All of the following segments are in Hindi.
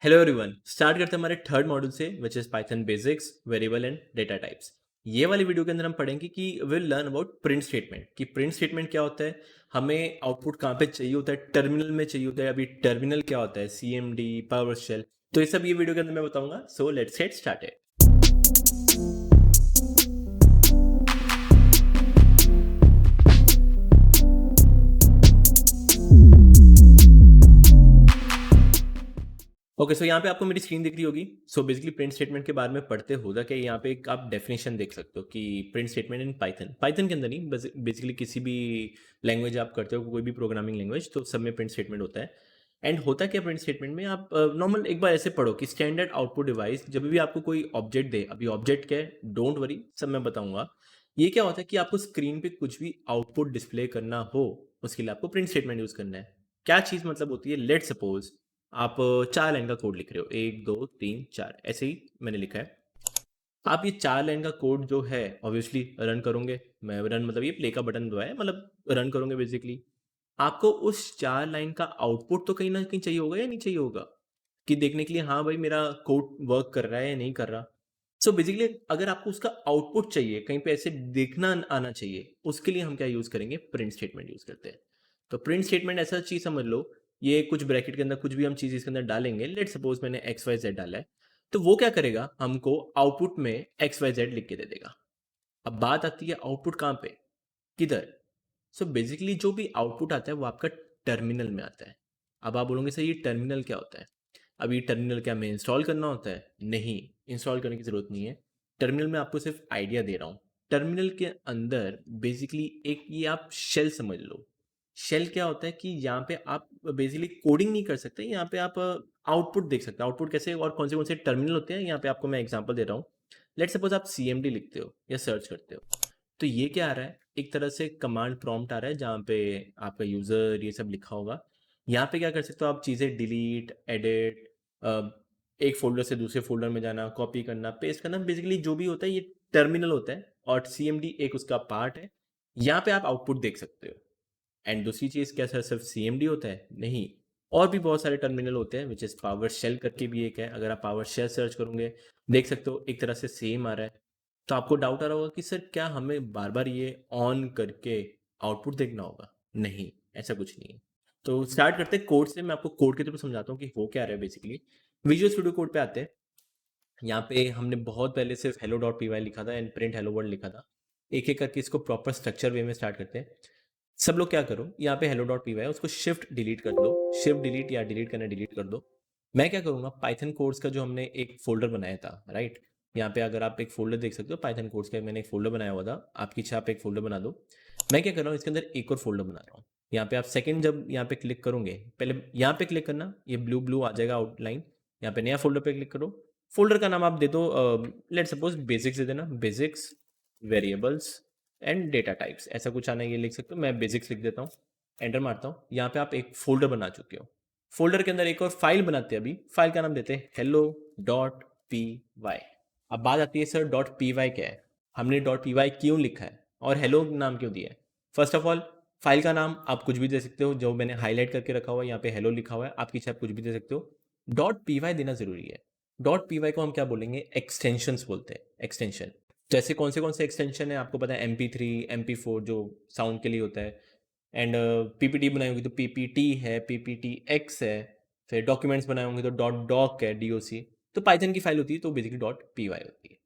Hello everyone. स्टार्ट करते हैं हमारे थर्ड मॉड्यूल से which is Python basics variable and data types. ये वाली वीडियो के अंदर हम पढ़ेंगे कि will learn about print statement कि प्रिंट स्टेटमेंट क्या होता है, हमें आउटपुट कहाँ पे चाहिए होता है, टर्मिनल में चाहिए होता है। अभी टर्मिनल क्या होता है, सीएमडी, पावर शेल, तो ये सब ये वीडियो के अंदर मैं बताऊंगा। So let's get started. Okay, so यहाँ पे आपको मेरी स्क्रीन दिख रही होगी। सो बेसिकली प्रिंट स्टेटमेंट के बारे में पढ़ते होगा कि यहाँ पे एक आप डेफिनेशन देख सकते हो कि print statement in Python, Python के अंदर नहीं, बस बेसिकली किसी भी लैंग्वेज आप करते हो, कोई भी प्रोग्रामिंग लैंग्वेज, तो सब में प्रिंट स्टेटमेंट होता है। एंड होता क्या प्रिंट स्टेटमेंट में, आप नॉर्मल एक बार ऐसे पढ़ो कि स्टैंडर्ड आउटपुट डिवाइस जब भी आपको कोई ऑब्जेक्ट दे, अभी ऑब्जेक्ट क्या है डोंट वरी, सब मैं बताऊंगा। ये क्या होता है कि आपको स्क्रीन पे कुछ भी आउटपुट डिस्प्ले करना हो, उसके लिए आपको प्रिंट स्टेटमेंट यूज करना है। क्या चीज़ मतलब होती है, लेट सपोज आप 4 लाइन का कोड लिख रहे हो, 1 2 3 4, ऐसे ही मैंने लिखा है। आप ये 4 लाइन का कोड जो है ऑब्वियसली रन करोगे। मैं रन मतलब ये प्ले का बटन दबाया, मतलब रन करोगे बेसिकली। आपको उस 4 लाइन का आउटपुट तो कहीं ना कहीं चाहिए होगा या नहीं चाहिए होगा, कि देखने के लिए हाँ भाई मेरा कोड वर्क कर रहा है या नहीं कर रहा। सो बेसिकली अगर आपको उसका आउटपुट चाहिए, कहीं पे ऐसे देखना आना चाहिए, उसके लिए हम क्या यूज़ करेंगे, प्रिंट स्टेटमेंट यूज़ करते हैं। तो प्रिंट स्टेटमेंट ऐसा चीज़ समझ लो, ये कुछ ब्रैकेट के अंदर कुछ भी हम चीज़ इसके अंदर डालेंगे, लेट सपोज मैंने एक्स वाई जेड डाला है, तो वो क्या करेगा, हमको आउटपुट में एक्स वाई जेड लिख के दे देगा। अब बात आती है आउटपुट कहाँ पे, किधर। सो बेसिकली जो भी आउटपुट आता है वो आपका टर्मिनल में आता है। अब आप बोलोगे सर ये टर्मिनल क्या होता है। अब ये टर्मिनल क्या हमें इंस्टॉल करना होता है, नहीं, इंस्टॉल करने की ज़रूरत नहीं है। टर्मिनल में आपको सिर्फ आइडिया दे रहा हूँ। टर्मिनल के अंदर बेसिकली एक ये आप शेल समझ लो। शेल क्या होता है कि यहाँ पे आप बेसिकली कोडिंग नहीं कर सकते, यहाँ पे आप आउटपुट देख सकते हैं। आउटपुट कैसे और कौन से टर्मिनल होते हैं, यहाँ पे आपको मैं एग्जांपल दे रहा हूँ। लेट सपोज आप सीएमडी लिखते हो या सर्च करते हो, तो ये क्या आ रहा है, एक तरह से कमांड प्रॉम्प्ट आ रहा है जहाँ पे आपका यूज़र ये सब लिखा होगा। यहाँ पे क्या कर सकते हो आप, चीज़ें डिलीट, एडिट, एक फ़ोल्डर से दूसरे फ़ोल्डर में जाना, कॉपी करना, पेस्ट करना, बेसिकली जो भी होता है ये टर्मिनल होता है, और सीएमडी एक उसका पार्ट है। यहाँ पे आप आउटपुट देख सकते हो। एंड दूसरी चीज़ क्या सर सिर्फ सीएमडी होता है, नहीं, और भी बहुत सारे टर्मिनल होते हैं, विच इज़ पावर शेल करके भी एक है। अगर आप पावर शेल सर्च करोगे, देख सकते हो एक तरह से सेम आ रहा है। तो आपको डाउट आ रहा होगा कि सर क्या हमें बार बार ये ऑन करके आउटपुट देखना होगा, नहीं, ऐसा कुछ नहीं है। तो स्टार्ट करते हैं कोड से, मैं आपको कोड के थ्रू समझाता हूँ कि हो क्या रहा है बेसिकली। विजुअल स्टूडियो कोड पे आते हैं। यहाँ पे हमने बहुत पहले सिर्फ हेलो डॉट पी वाई लिखा था एंड प्रिंट हेलो वर्ल्ड लिखा था। एक एक करके इसको प्रॉपर स्ट्रक्चर वे में स्टार्ट करते हैं। सब लोग क्या करो, यहाँ पे हेलो डॉट पी वाई उसको शिफ्ट डिलीट कर दो, शिफ्ट डिलीट या डिलीट करना डिलीट कर दो। मैं क्या करूँगा, पाइथन कोर्स का जो हमने एक फोल्डर बनाया था, राइट, यहाँ पे अगर आप एक फोल्डर देख सकते हो पाइथन कोर्स का, मैंने एक फोल्डर बनाया हुआ था, आपकी इच्छा आप एक फोल्डर बना दो। मैं क्या कर रहा हूँ, इसके अंदर एक और फोल्डर बना रहा हूँ। यहाँ पे आप सेकंड जब यहाँ पे क्लिक करोगे, पहले यहाँ पे क्लिक करना, ये ब्लू ब्लू आ जाएगा आउटलाइन। यहाँ पे नया फोल्डर पे क्लिक करो। फोल्डर का नाम आप दे दो, लेट सपोज बेसिक्स दे देना, basics, variables and data types, ऐसा कुछ आना है, ये लिख सकते हो। मैं बेसिक्स लिख देता हूँ, एंटर मारता हूँ। यहाँ पे आप एक फोल्डर बना चुके हो। फोल्डर के अंदर एक और फाइल बनाते हैं, अभी फाइल का नाम देते हैं hello डॉट पी वाई। अब बात आती है सर डॉट पी वाई क्या है, हमने डॉट पी वाई क्यों लिखा है और हेलो नाम क्यों दिया है। फर्स्ट ऑफ ऑल, फाइल का नाम आप कुछ भी दे सकते हो, जो मैंने हाईलाइट करके रखा हुआ है यहाँ पे हेलो लिखा हुआ है, आपकी इच्छा आप कुछ भी दे सकते हो। डॉट पी वाई देना जरूरी है। डॉट पी वाई को हम क्या बोलेंगे, एक्सटेंशंस बोलते हैं, एक्सटेंशन। जैसे कौन से एक्सटेंशन है आपको पता है, MP3, MP4 जो साउंड के लिए होता है। एंड पीपीटी बनाई होगी तो पीपीटी है, पीपीटी एक्स है। फिर डॉक्यूमेंट्स बनाए होंगे तो डॉट डॉक है, DOC। तो पाइथन की फाइल होती है तो बेसिकली डॉट पी वाई होती है।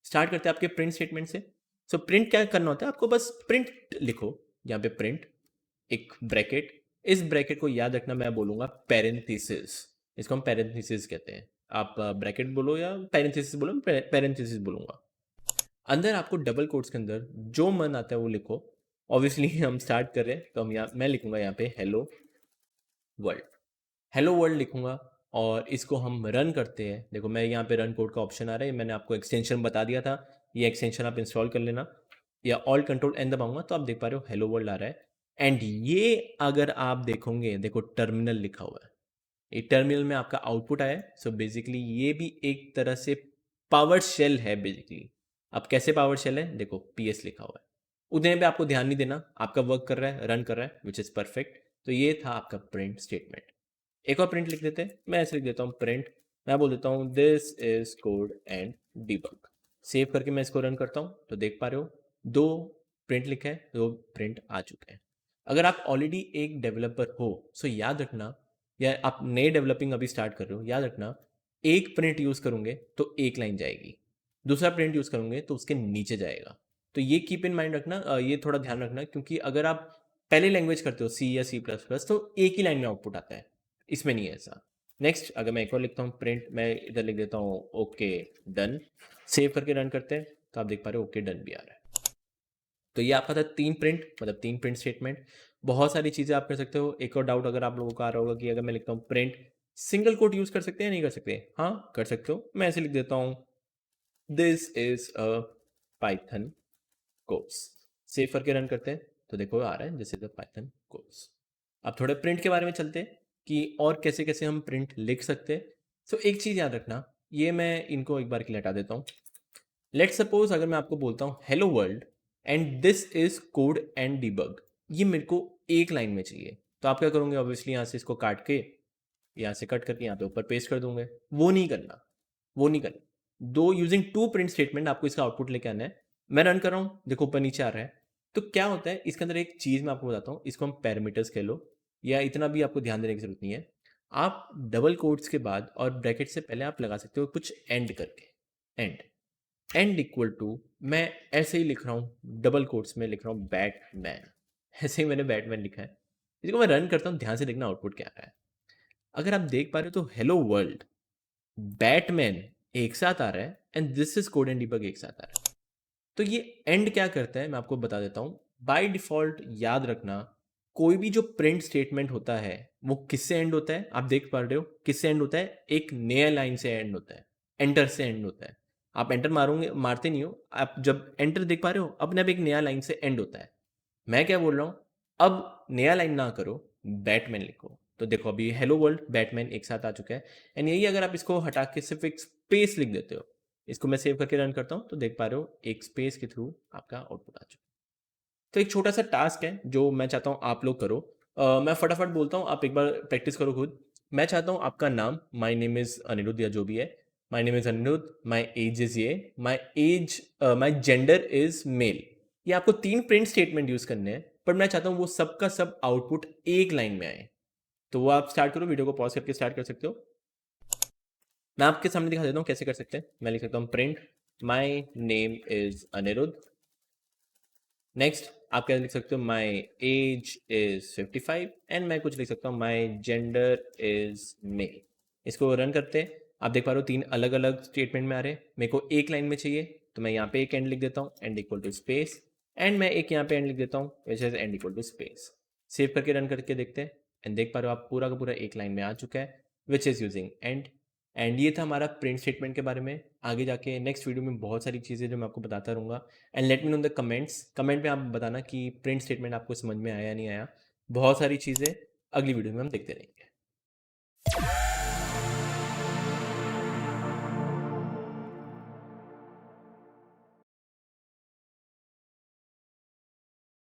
स्टार्ट करते हैं आपके प्रिंट स्टेटमेंट से। सो प्रिंट क्या करना होता है, आपको बस प्रिंट लिखो, यहाँ पे प्रिंट, एक ब्रैकेट, इस ब्रैकेट को याद रखना, मैं बोलूँगा पैरेंथेसिस, इसको हम पैरेंथेसिस कहते हैं। आप ब्रैकेट बोलो या पैरेंथेसिस बोलो, पैरेंथेसिस बोलूँगा। अंदर आपको डबल कोट्स के अंदर जो मन आता है वो लिखो। ऑब्वियसली हम स्टार्ट कर रहे हैं तो हम यहाँ मैं लिखूंगा यहाँ पे हेलो वर्ल्ड, हेलो वर्ल्ड लिखूंगा। और इसको हम रन करते हैं। देखो मैं यहाँ पे रन कोड का ऑप्शन आ रहा है, मैंने आपको एक्सटेंशन बता दिया था, ये एक्सटेंशन आप इंस्टॉल कर लेना, या ऑल कंट्रोल एन दबाऊंगा तो आप देख पा रहे हो हेलो वर्ल्ड आ रहा है। एंड ये अगर आप देखोगे, देखो टर्मिनल लिखा हुआ है, ये टर्मिनल में आपका आउटपुट आया है। सो बेसिकली ये भी एक तरह से पावर शेल है बेसिकली। अब कैसे पावर शेल है, देखो PS लिखा हुआ है, उतने पे आपको ध्यान नहीं देना, आपका वर्क कर रहा है, रन कर रहा है, विच इज़ परफेक्ट। तो ये था आपका प्रिंट स्टेटमेंट। एक और प्रिंट लिख देते हैं, मैं ऐसे लिख देता हूँ प्रिंट मैं बोल देता हूँ this is code and debug. Save करके मैं इसको रन करता हूँ तो देख पा रहे हो 2 प्रिंट लिखा है, 2 प्रिंट आ चुके हैं। अगर आप ऑलरेडी एक डेवलपर हो सो याद रखना, या आप नए डेवलपिंग अभी स्टार्ट कर रहे हो, याद रखना एक प्रिंट यूज़ करोगे तो एक लाइन जाएगी, दूसरा प्रिंट यूज़ करोगे तो उसके नीचे जाएगा। तो ये कीप इन माइंड रखना, ये थोड़ा ध्यान रखना, क्योंकि अगर आप पहले लैंग्वेज करते हो सी या सी प्लस प्लस तो एक ही लाइन में आउटपुट आता है, इसमें नहीं है ऐसा। नेक्स्ट अगर मैं एक और लिखता हूँ प्रिंट, मैं इधर लिख देता हूँ ओके डन। सेव करके रन करते हैं तो आप देख पा रहे हो ओके डन भी आ रहा है। तो ये आपका था 3 प्रिंट, मतलब 3 प्रिंट स्टेटमेंट। बहुत सारी चीज़ें आप कर सकते हो। एक और डाउट अगर आप लोगों को आ रहा होगा कि अगर मैं लिखता हूँ प्रिंट, सिंगल कोट यूज़ कर सकते हैं या नहीं कर सकते? हाँ कर सकते हो। मैं ऐसे लिख देता हूँ this is a Python course. Save करके रन करते हैं तो देखो आ रहा है this is a Python course. अब थोड़े प्रिंट के बारे में चलते हैं कि और कैसे कैसे हम प्रिंट लिख सकते हैं। सो एक चीज़ याद रखना, ये मैं इनको एक बार के लिए हटा देता हूँ। लेट सपोज अगर मैं आपको बोलता हूँ hello world and this is code and debug, ये मेरे को एक लाइन में चाहिए, तो आप क्या करोगे? ऑब्वियसली यहाँ से इसको काट के, यहाँ से कट करके यहाँ पे ऊपर पेस्ट कर दूंगे। वो नहीं करना, वो नहीं करना। दो यूजिंग टू प्रिंट स्टेटमेंट आपको इसका आउटपुट लेके आना है। मैं रन कर रहा हूँ, देखो ऊपर नीचे आ रहा है। तो क्या होता है इसके अंदर, एक चीज़ मैं आपको बताता हूँ, इसको हम पैरामीटर्स कह लो, या इतना भी आपको ध्यान देने की जरूरत नहीं है। आप डबल कोट्स के बाद और ब्रैकेट से पहले आप लगा सकते हो कुछ एंड करके, एंड एंड इक्वल टू, मैं ऐसे ही लिख रहा हूँ डबल कोट्स में लिख रहा हूँ बैटमैन। ऐसे ही मैंने बैटमैन लिखा है। इसको मैं रन करता हूँ, ध्यान से देखना आउटपुट क्या आ रहा है। अगर आप देख पा रहे हो तो हेलो वर्ल्ड, बैटमैन एक साथ आ रहा है and this is code and debug एक साथ आ रहा है। तो ये एंड क्या करता है मैं आपको बता देता हूँ। बाय डिफॉल्ट याद रखना, कोई भी जो प्रिंट स्टेटमेंट होता है वो किससे एंड होता है? आप देख पा रहे हो किससे एंड होता है? एक नया लाइन से एंड होता है, एंटर से एंड होता है। आप एंटर मारोगे, मारते नहीं हो, आप जब एंटर देख पा रहे हो अपने आप एक नया लाइन से एंड होता है। मैं क्या बोल रहा हूँ, अब नया लाइन ना करो, बैटमैन लिखो। तो देखो अभी हेलो वर्ल्ड बैटमैन एक साथ आ चुका है। एंड यही अगर आप इसको हटा के सिर्फ एक स्पेस लिख देते हो, इसको मैं सेव करके रन करता हूँ तो देख पा रहे हो एक स्पेस के थ्रू आपका आउटपुट आ चुका है। तो एक छोटा सा टास्क है जो मैं चाहता हूँ आप लोग करो। मैं फटाफट बोलता हूँ, आप एक बार प्रैक्टिस करो खुद। मैं चाहता हूँ आपका नाम, माई नेम इज़ अनिरुद्ध या जो भी है, my name is Aniruddh, my age is ये, माई जेंडर इज़ मेल। ये आपको 3 प्रिंट स्टेटमेंट यूज़ करने हैं, पर मैं चाहता हूँ वो सब का सब आउटपुट एक लाइन में आए। तो वो आप स्टार्ट करो, वीडियो को पॉज करके स्टार्ट कर सकते हो। मैं आपके सामने दिखा देता हूँ कैसे कर सकते हैं। मैं लिख सकता हूँ print my name is Aniruddh. Next आप क्या लिख सकते हो, माई एज इज 55 एंड मैं कुछ लिख सकता हूँ माई जेंडर इज मेल। इसको रन करते हैं, आप देख पा रहे हो 3 अलग अलग स्टेटमेंट में आ रहे हैं। मेरे को एक लाइन में चाहिए तो मैं यहाँ पे एक एंड लिख देता हूँ, end equal to space, end मैं एक यहाँ पे एंड लिख देता हूँ which is end equal to space. Save करके रन करके देखते हैं एंड देख पा रहे हो आप पूरा का पूरा एक लाइन में आ चुका है which is using and. And ये था हमारा प्रिंट स्टेटमेंट के बारे में। आगे जाके नेक्स्ट वीडियो में बहुत सारी चीज़ें जो मैं आपको बताता रहूँगा। And let me know in the comments, comment में आप बताना कि प्रिंट स्टेटमेंट आपको समझ में आया या नहीं आया। बहुत सारी चीज़ें अगली वीडियो में हम देखते रहेंगे।